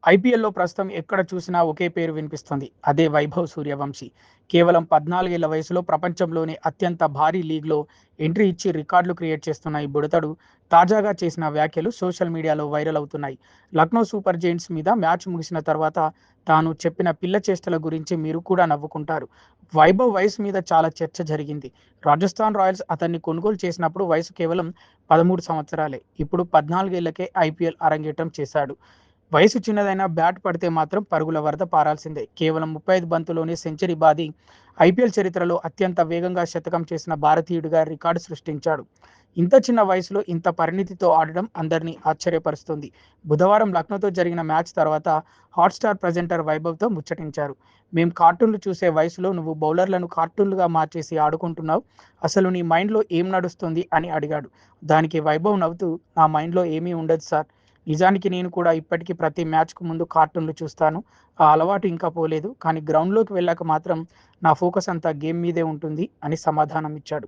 ఐపీఎల్‌లో ప్రస్తుతం ఎక్కడ చూసినా ఒకే పేరు వినిపిస్తుంది. అదే వైభవ్ సూర్యవంశీ. కేవలం 14 ఏళ్ల వయసులో ప్రపంచంలోనే అత్యంత భారీ లీగ్‌లో ఎంట్రీ ఇచ్చి రికార్డులు క్రియేట్ చేస్తున్న ఈ బుడతడు తాజాగా చేసిన వ్యాఖ్యలు సోషల్ మీడియాలో వైరల్ అవుతున్నాయి. లక్నో సూపర్ జెయింట్స్ మీద మ్యాచ్ ముగిసిన తర్వాత తాను చెప్పిన పిల్ల చేష్టల గురించి మీరు కూడా నవ్వుకుంటారు. వైభవ్ వయసు మీద చాలా చర్చ జరిగింది. రాజస్థాన్ రాయల్స్ అతన్ని కొనుగోలు చేసినప్పుడు వయసు కేవలం 13 సంవత్సరాలే. ఇప్పుడు 14 ఏళ్లకే ఐపీఎల్ అరంగేట్రం చేశాడు. వయసు చిన్నదైనా బ్యాట్ పడితే మాత్రం పరుగుల వరద పారాల్సిందే. కేవలం 35 బంతుల్లోనే సెంచరీ బాది ఐపీఎల్ చరిత్రలో అత్యంత వేగంగా శతకం చేసిన భారతీయుడిగా రికార్డు సృష్టించాడు. ఇంత చిన్న వయసులో ఇంత పరిణితితో ఆడడం అందరినీ ఆశ్చర్యపరుస్తుంది. బుధవారం లక్నోతో జరిగిన మ్యాచ్ తర్వాత హాట్‌స్టార్ ప్రెజెంటర్ వైభవ్‌తో ముచ్చటించారు. "మేం కార్టూన్లు చూసే వయసులో నువ్వు బౌలర్లను కార్టూన్లుగా మార్చేసి ఆడుకుంటున్నావు. అసలు నీ మైండ్‌లో ఏం నడుస్తుంది" అని అడిగాడు. దానికి వైభవ్ నవ్వుతూ "నా మైండ్‌లో ఏమీ ఉండదు సార్. నిజానికి నేను కూడా ఇప్పటికీ ప్రతి మ్యాచ్‌కు ముందు కార్టూన్‌లు చూస్తాను. ఆ అలవాటు ఇంకా పోలేదు. కానీ గ్రౌండ్‌లోకి వెళ్ళాక మాత్రం నా ఫోకస్ అంతా గేమ్ మీదే ఉంటుంది" అని సమాధానం ఇచ్చాడు.